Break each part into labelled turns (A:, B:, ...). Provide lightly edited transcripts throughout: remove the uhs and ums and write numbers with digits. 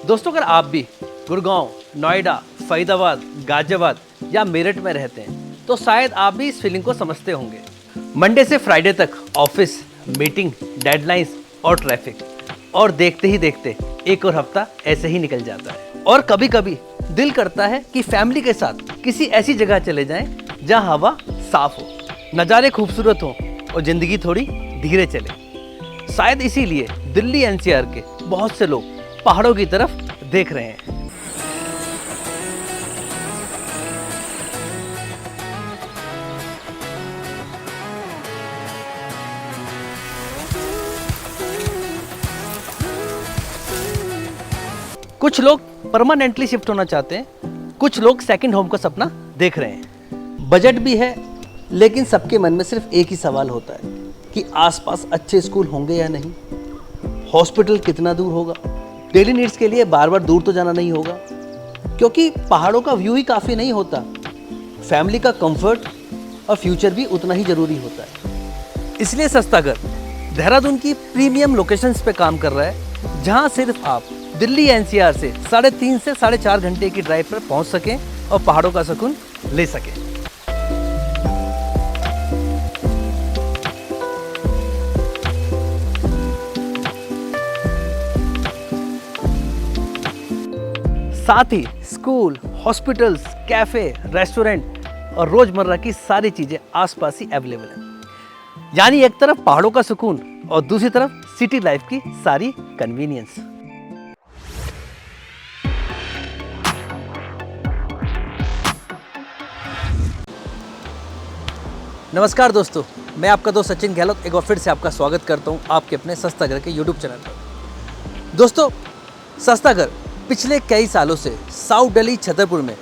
A: दोस्तों, अगर आप भी गुड़गांव, नोएडा, फरीदाबाद, गाजियाबाद या मेरठ में रहते हैं तो शायद आप भी इस फीलिंग को समझते होंगे। मंडे से फ्राइडे तक ऑफिस, मीटिंग, डेडलाइंस और ट्रैफिक, और देखते ही देखते एक और हफ्ता ऐसे ही निकल जाता है। और कभी कभी दिल करता है कि फैमिली के साथ किसी ऐसी जगह चले जाएं जहां हवा साफ हो, नज़ारे खूबसूरत हो और ज़िंदगी थोड़ी धीरे चले। शायद इसीलिए दिल्ली एनसीआर के बहुत से लोग पहाड़ों की तरफ देख रहे हैं। कुछ लोग परमानेंटली शिफ्ट होना चाहते हैं, कुछ लोग सेकंड होम का सपना देख रहे हैं। बजट भी है, लेकिन सबके मन में सिर्फ एक ही सवाल होता है कि आसपास अच्छे स्कूल होंगे या नहीं, हॉस्पिटल कितना दूर होगा, डेली नीड्स के लिए बार बार दूर तो जाना नहीं होगा, क्योंकि पहाड़ों का व्यू ही काफ़ी नहीं होता, फैमिली का कंफर्ट और फ्यूचर भी उतना ही ज़रूरी होता है। इसलिए सस्तागर देहरादून की प्रीमियम लोकेशंस पे काम कर रहा है, जहां सिर्फ आप दिल्ली एनसीआर से 3.5 से 4.5 घंटे की ड्राइव पर पहुंच सकें और पहाड़ों का सुकून ले सकें। साथ ही स्कूल, हॉस्पिटल्स, कैफे, रेस्टोरेंट और रोजमर्रा की सारी चीजें आसपास ही अवेलेबल हैं। यानी एक तरफ पहाड़ों का सुकून और दूसरी तरफ सिटी लाइफ की सारी कन्वीनियंस। नमस्कार दोस्तों, मैं आपका दोस्त सचिन गहलोत एक बार फिर से आपका स्वागत करता हूं आपके अपने सस्तागर के यूट्यूब चैनल पर। दोस्तों, सस्तागर पिछले कई सालों से साउथ दिल्ली छतरपुर में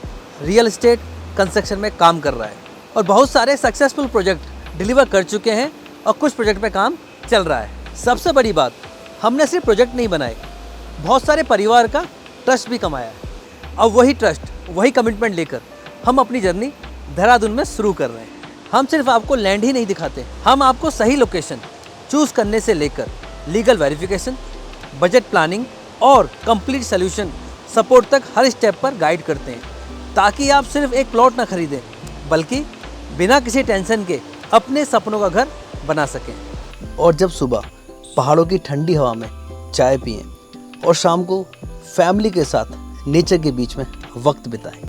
A: रियल एस्टेट कंस्ट्रक्शन में काम कर रहा है और बहुत सारे सक्सेसफुल प्रोजेक्ट डिलीवर कर चुके हैं और कुछ प्रोजेक्ट पे काम चल रहा है। सबसे बड़ी बात, हमने सिर्फ प्रोजेक्ट नहीं बनाए, बहुत सारे परिवार का ट्रस्ट भी कमाया है। अब वही ट्रस्ट, वही कमिटमेंट लेकर हम अपनी जर्नी देहरादून में शुरू कर रहे हैं। हम सिर्फ आपको लैंड ही नहीं दिखाते, हम आपको सही लोकेशन चूज़ करने से लेकर लीगल वेरिफिकेशन, बजट प्लानिंग और कंप्लीट सॉल्यूशन सपोर्ट तक हर स्टेप पर गाइड करते हैं, ताकि आप सिर्फ एक प्लॉट ना खरीदें, बल्कि बिना किसी टेंशन के अपने सपनों का घर बना सकें। और जब सुबह पहाड़ों की ठंडी हवा में चाय पिएं और शाम को फैमिली के साथ नेचर के बीच में वक्त बिताएं।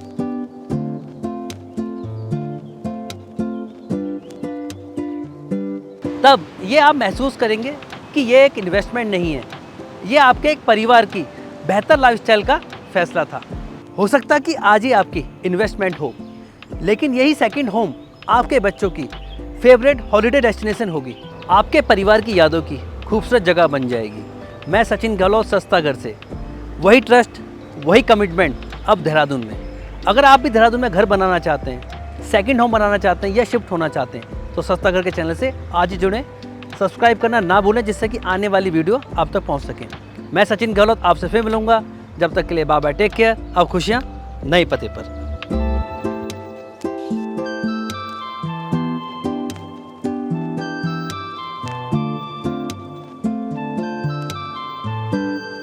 A: तब ये आप महसूस करेंगे कि ये एक इन्वेस्टमेंट नहीं है, ये आपके एक परिवार की बेहतर लाइफस्टाइल का फैसला था। हो सकता है कि आज ही आपकी इन्वेस्टमेंट हो, लेकिन यही सेकंड होम आपके बच्चों की फेवरेट हॉलिडे डेस्टिनेशन होगी, आपके परिवार की यादों की खूबसूरत जगह बन जाएगी। मैं सचिन गहलोत सस्तागर से, वही ट्रस्ट, वही कमिटमेंट अब देहरादून में। अगर आप भी देहरादून में घर बनाना चाहते हैं, सेकंड होम बनाना चाहते हैं या शिफ्ट होना चाहते हैं, तो सस्तागर के चैनल से आज ही जुड़ें। सब्सक्राइब करना ना भूलें, जिससे कि आने वाली वीडियो आप तक पहुंच सकें। मैं सचिन गहलोत आपसे फिर मिलूंगा, जब तक के लिए बाय बाय, टेक केयर। अब खुशियाँ नए पते पर।